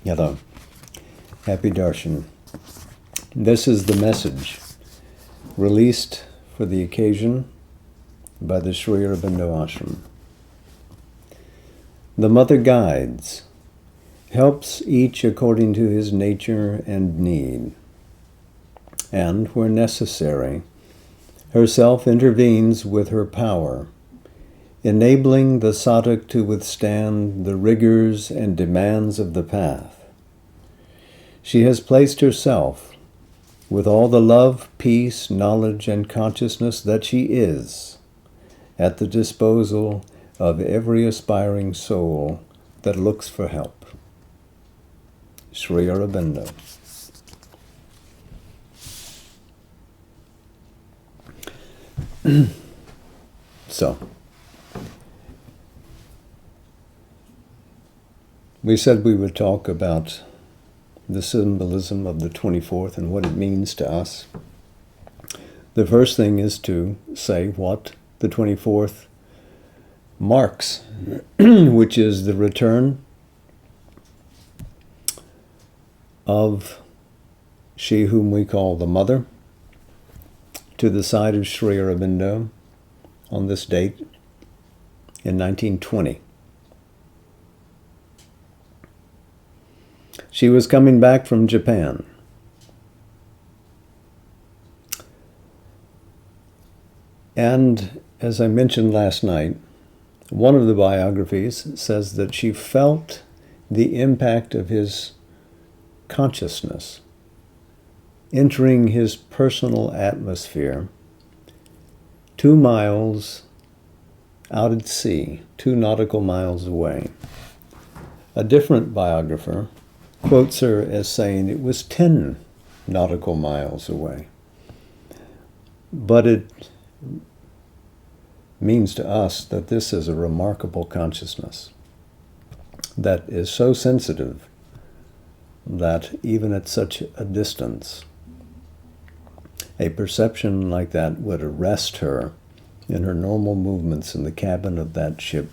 Hello. Happy Darshan. This is the message released for the occasion by the Sri Aurobindo Ashram. The Mother guides, helps each according to his nature and need, and, where necessary, herself intervenes with her power, enabling the sadhak to withstand the rigors and demands of the path. She has placed herself, with all the love, peace, knowledge, and consciousness that she is, at the disposal of every aspiring soul that looks for help. Sri Aurobindo. So, we said we would talk about the symbolism of the 24th and what it means to us. The first thing is to say what the 24th marks, which is the return of she whom we call the Mother to the side of Sri Aurobindo on this date in 1920. She was coming back from Japan. And as I mentioned last night, one of the biographies says that she felt the impact of his consciousness entering his personal atmosphere 2 miles out at sea, 2 nautical miles away. A different biographer quotes her as saying it was 10 nautical miles away. But it means to us that this is a remarkable consciousness that is so sensitive that even at such a distance, a perception like that would arrest her in her normal movements in the cabin of that ship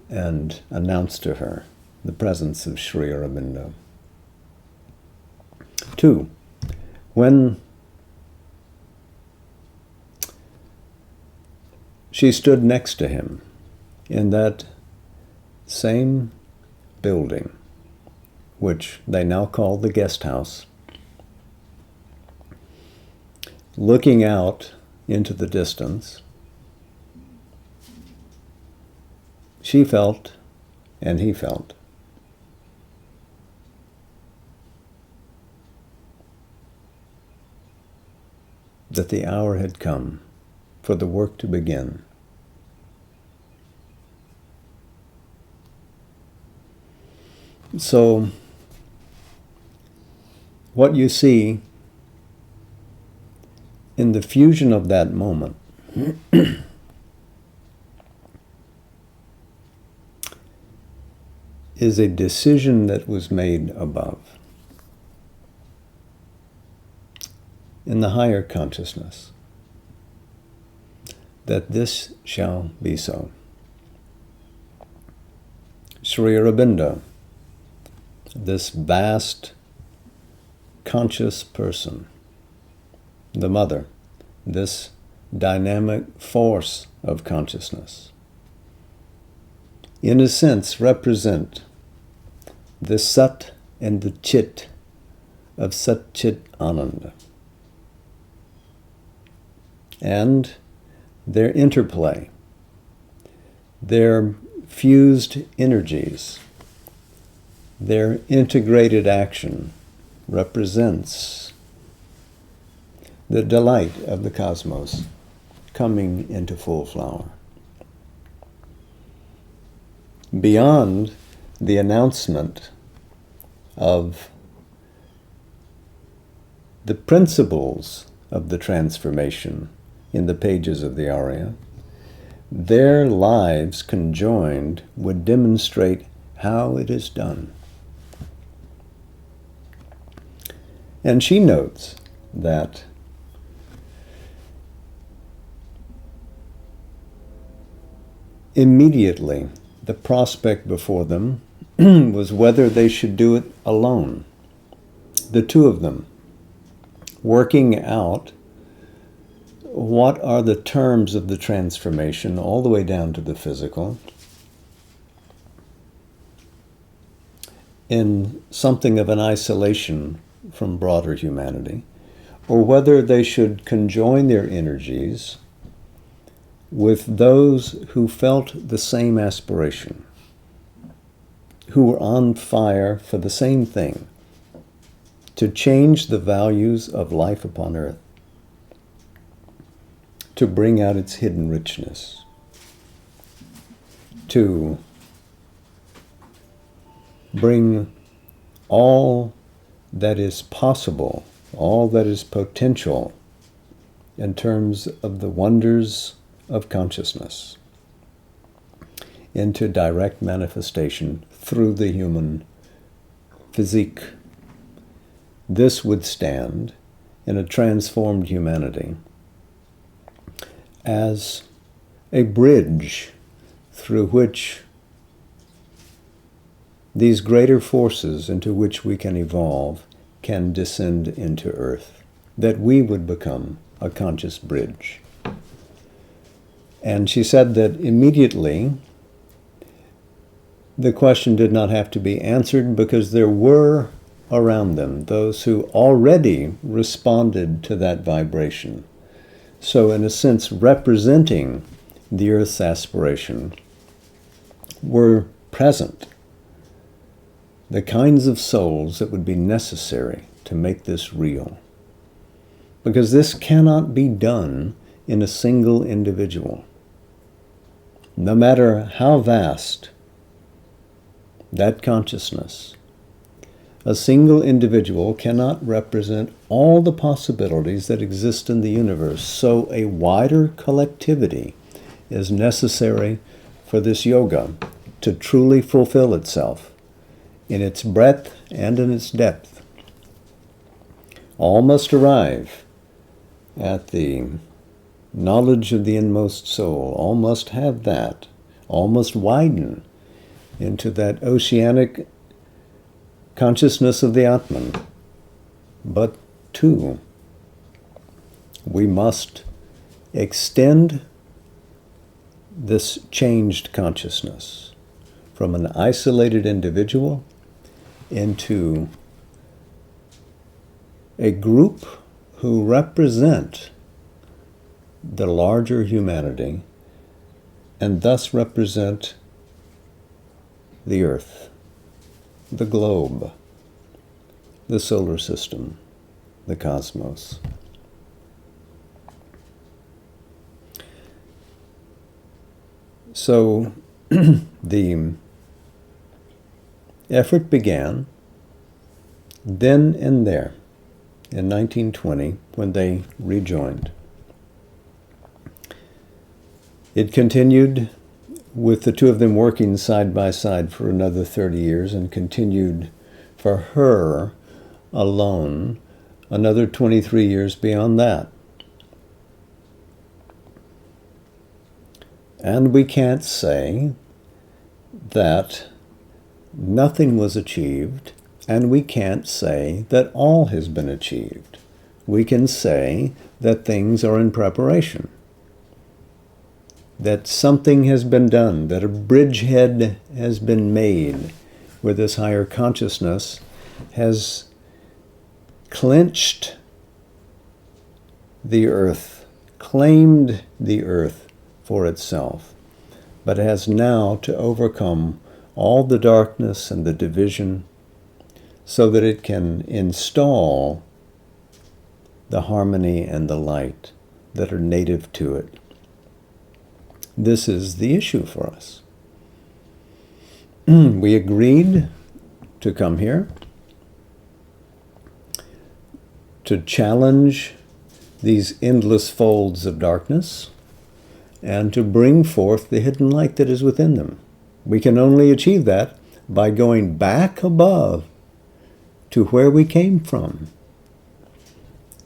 and announce to her the presence of Sri Aurobindo. 2, when she stood next to him in that same building, which they now call the guest house, looking out into the distance, she felt, and he felt, that the hour had come for the work to begin. So, what you see in the fusion of that moment is a decision that was made above, in the higher consciousness, that this shall be so. Sri Aurobindo, this vast conscious person, the Mother, this dynamic force of consciousness, in a sense represent the Sat and the Chit of Sat Chit Ananda, and their interplay, their fused energies, their integrated action represents the delight of the cosmos coming into full flower. Beyond the announcement of the principles of the transformation in the pages of the Arya, their lives conjoined would demonstrate how it is done. And she notes that immediately the prospect before them was whether they should do it alone. The two of them, working out what are the terms of the transformation all the way down to the physical in something of an isolation from broader humanity, or whether they should conjoin their energies with those who felt the same aspiration, who were on fire for the same thing, to change the values of life upon earth, to bring out its hidden richness, to bring all that is possible, all that is potential in terms of the wonders of consciousness into direct manifestation through the human physique. This would stand in a transformed humanity as a bridge through which these greater forces into which we can evolve can descend into earth, that we would become a conscious bridge. And she said that immediately the question did not have to be answered because there were around them those who already responded to that vibration. So in a sense, representing the earth's aspiration were present the kinds of souls that would be necessary to make this real. Because this cannot be done in a single individual. No matter how vast that consciousness, a single individual cannot represent all the possibilities that exist in the universe. So a wider collectivity is necessary for this yoga to truly fulfill itself in its breadth and in its depth. All must arrive at the knowledge of the inmost soul. All must have that. All must widen into that oceanic consciousness of the Atman. But two, we must extend this changed consciousness from an isolated individual into a group who represent the larger humanity and thus represent the earth, the globe, the solar system, the cosmos. So the effort began then and there in 1920 when they rejoined. It continued with the two of them working side by side for another 30 years and continued for her alone another 23 years beyond that. And we can't say that nothing was achieved, and we can't say that all has been achieved. We can say that things are in preparation, that something has been done, that a bridgehead has been made where this higher consciousness has clenched the earth, claimed the earth for itself, but has now to overcome all the darkness and the division so that it can install the harmony and the light that are native to it. This is the issue for us. We agreed to come here to challenge these endless folds of darkness and to bring forth the hidden light that is within them. We can only achieve that by going back above to where we came from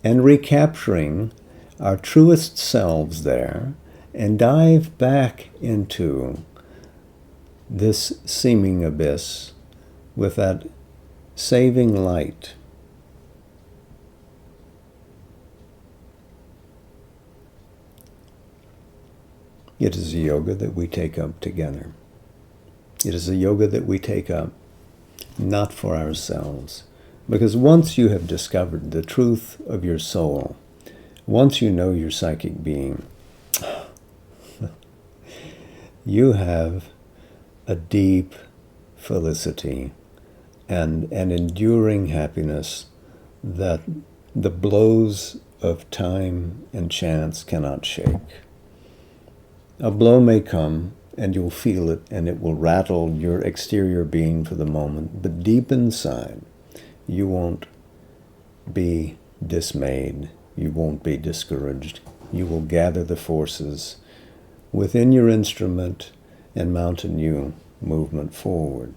and recapturing our truest selves there and dive back into this seeming abyss with that saving light. It is a yoga that we take up together. It is a yoga that we take up not for ourselves. Because once you have discovered the truth of your soul, once you know your psychic being, you have a deep felicity and an enduring happiness that the blows of time and chance cannot shake. A blow may come, and you'll feel it, and it will rattle your exterior being for the moment, but deep inside, you won't be dismayed. You won't be discouraged. You will gather the forces within your instrument and mount a new movement forward.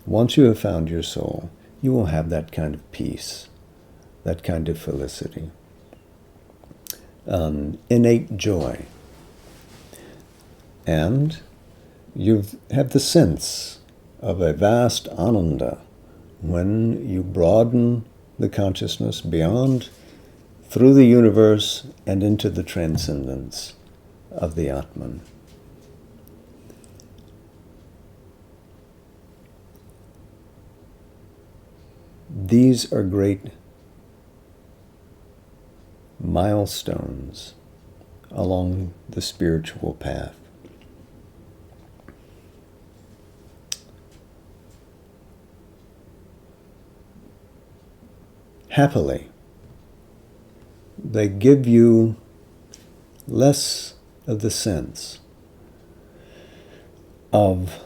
Once you have found your soul, you will have that kind of peace, that kind of felicity, an innate joy. And you have the sense of a vast ananda when you broaden the consciousness beyond, through the universe, and into the transcendence of the Atman. These are great milestones along the spiritual path. Happily, they give you less of the sense of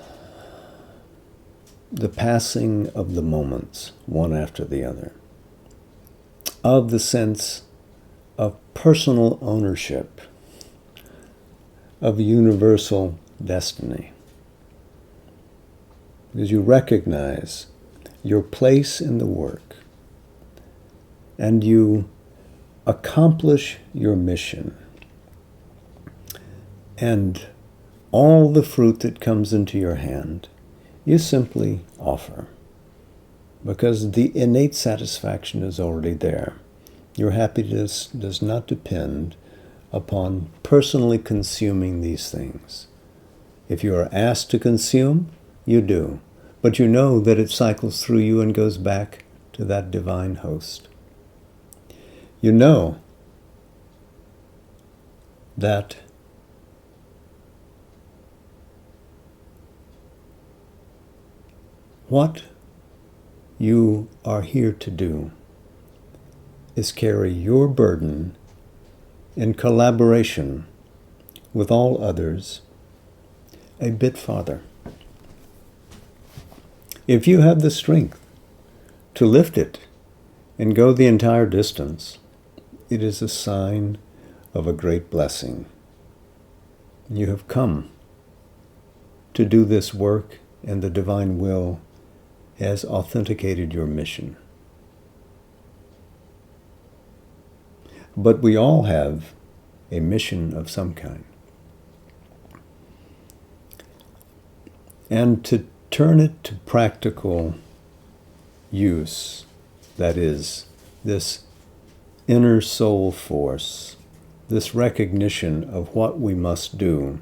the passing of the moments, one after the other, of the sense of personal ownership, of universal destiny. Because you recognize your place in the work, and you accomplish your mission. And all the fruit that comes into your hand, you simply offer. Because the innate satisfaction is already there. Your happiness does not depend upon personally consuming these things. If you are asked to consume, you do. But you know that it cycles through you and goes back to that divine host. You know that what you are here to do is carry your burden in collaboration with all others a bit farther. If you have the strength to lift it and go the entire distance, it is a sign of a great blessing. You have come to do this work, and the divine will has authenticated your mission. But we all have a mission of some kind. And to turn it to practical use, that is, this inner soul force, this recognition of what we must do,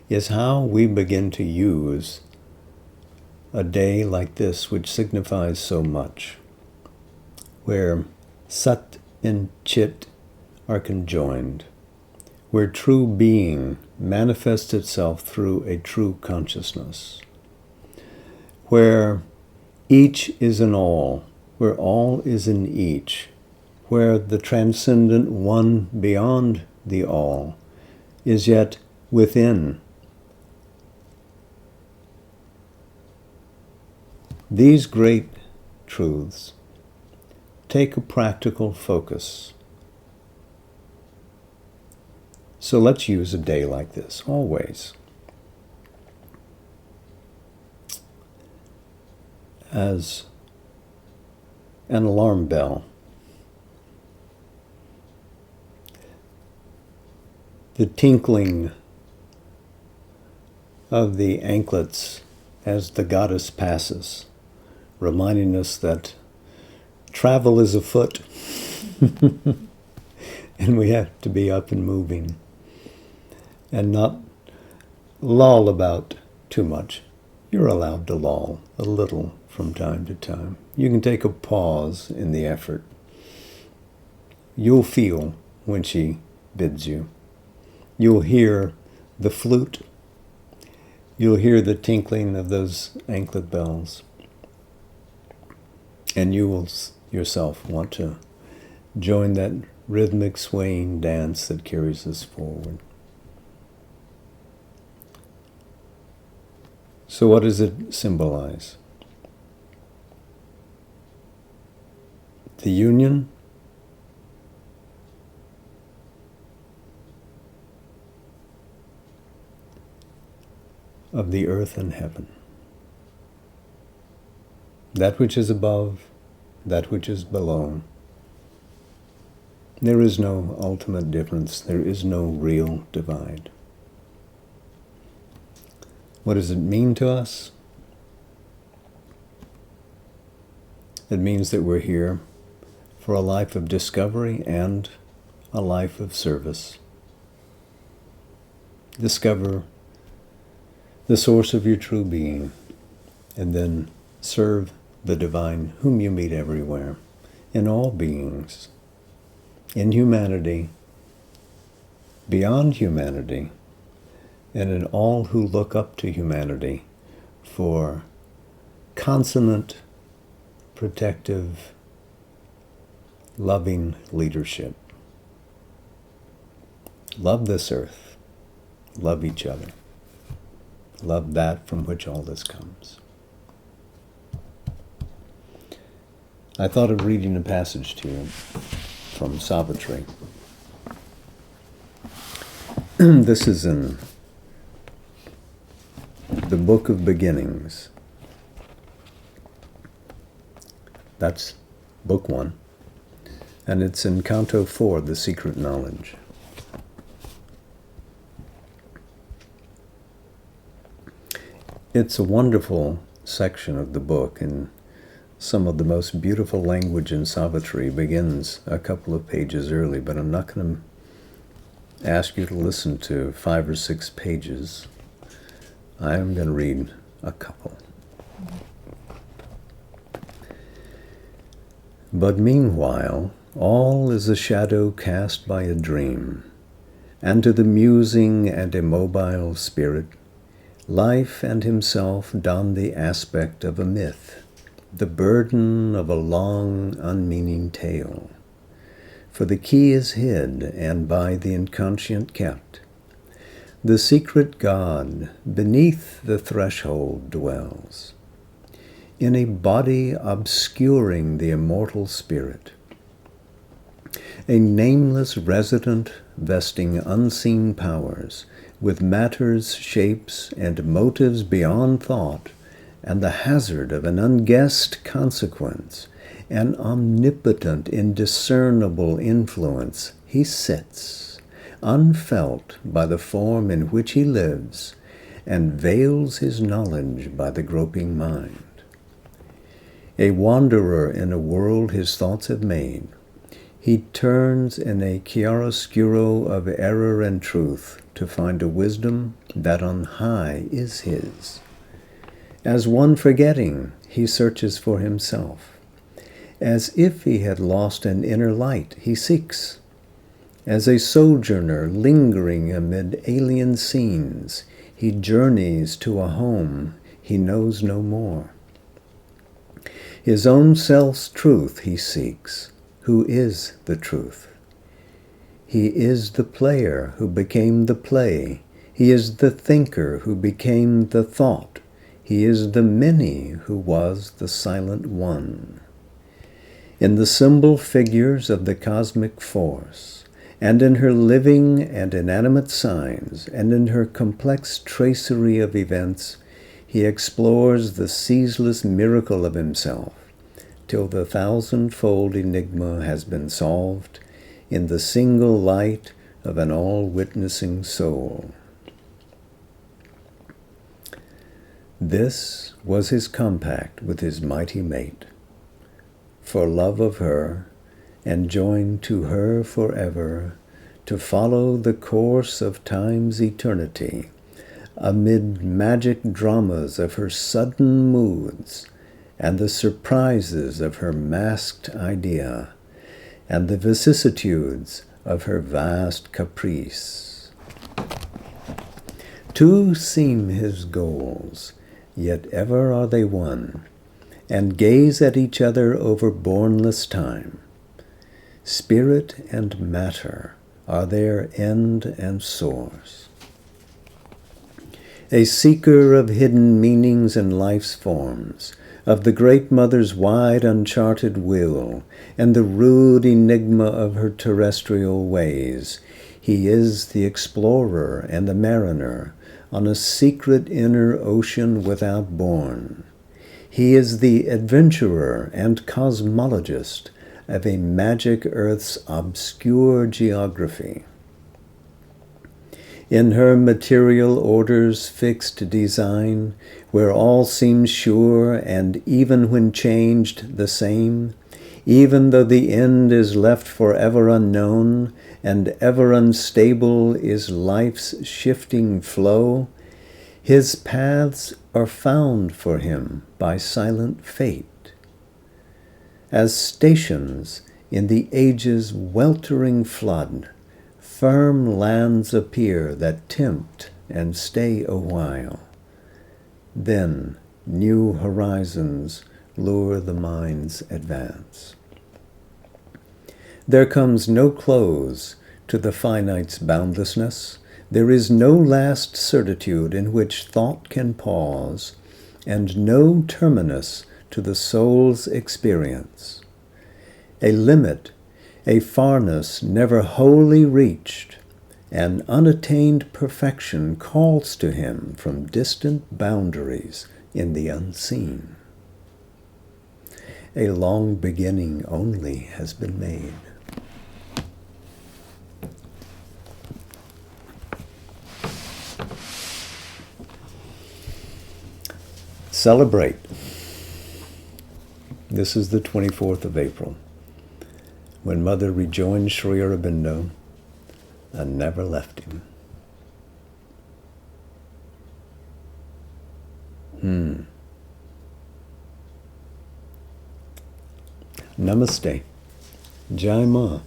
is how we begin to use a day like this, which signifies so much, where Sat and Chit are conjoined, where true being manifests itself through a true consciousness, where each is in all, where all is in each, where the transcendent one beyond the all is yet within. These great truths take a practical focus. So let's use a day like this, always, as an alarm bell. The tinkling of the anklets as the goddess passes, reminding us that travel is afoot and we have to be up and moving and not loll about too much. You're allowed to loll a little from time to time. You can take a pause in the effort. You'll feel when she bids you. You'll hear the flute. You'll hear the tinkling of those anklet bells. And you will yourself want to join that rhythmic swaying dance that carries us forward. So what does it symbolize? The union of the earth and heaven. That which is above, that which is below. There is no ultimate difference. There is no real divide. What does it mean to us? It means that we're here for a life of discovery and a life of service. Discover the source of your true being, and then serve the divine whom you meet everywhere, in all beings, in humanity, beyond humanity, and in all who look up to humanity for consonant, protective, loving leadership. Love this earth. Love each other. Love that from which all this comes. I thought of reading a passage to you from Savitri. This is in the Book of Beginnings. That's Book 1. And it's in Canto 4, The Secret Knowledge. It's a wonderful section of the book, and some of the most beautiful language in Savitri begins a couple of pages early, but I'm not going to ask you to listen to 5 or 6 pages. I am going to read a couple. But meanwhile, all is a shadow cast by a dream, and to the musing and immobile spirit, life and himself don the aspect of a myth, the burden of a long, unmeaning tale. For the key is hid, and by the inconscient kept. The secret God beneath the threshold dwells, in a body obscuring the immortal spirit, a nameless resident vesting unseen powers, with matters, shapes, and motives beyond thought, and the hazard of an unguessed consequence, an omnipotent, indiscernible influence, he sits, unfelt by the form in which he lives, and veils his knowledge by the groping mind. A wanderer in a world his thoughts have made, he turns in a chiaroscuro of error and truth to find a wisdom that on high is his. As one forgetting, he searches for himself. As if he had lost an inner light, he seeks. As a sojourner lingering amid alien scenes, he journeys to a home he knows no more. His own self's truth he seeks, who is the truth. He is the player who became the play. He is the thinker who became the thought. He is the many who was the silent one. In the symbol figures of the cosmic force, and in her living and inanimate signs, and in her complex tracery of events, he explores the ceaseless miracle of himself, till the thousand-fold enigma has been solved in the single light of an all-witnessing soul. This was his compact with his mighty mate. For love of her, and joined to her forever, to follow the course of time's eternity, amid magic dramas of her sudden moods, and the surprises of her masked idea, and the vicissitudes of her vast caprice. Two seem his goals, yet ever are they one, and gaze at each other over bournless time. Spirit and matter are their end and source. A seeker of hidden meanings in life's forms, of the Great Mother's wide uncharted will, and the rude enigma of her terrestrial ways, he is the explorer and the mariner on a secret inner ocean without bourne. He is the adventurer and cosmologist of a magic earth's obscure geography. In her material order's fixed design, where all seems sure and even when changed the same, even though the end is left forever unknown and ever unstable is life's shifting flow, his paths are found for him by silent fate. As stations in the age's weltering flood, firm lands appear that tempt and stay a while. Then new horizons lure the mind's advance. There comes no close to the finite's boundlessness. There is no last certitude in which thought can pause, and no terminus to the soul's experience. A limit, a farness never wholly reached, an unattained perfection calls to him from distant boundaries in the unseen. A long beginning only has been made. Celebrate. This is the 24th of April, when Mother rejoined Sri Aurobindo and never left him. Namaste. Jai Ma.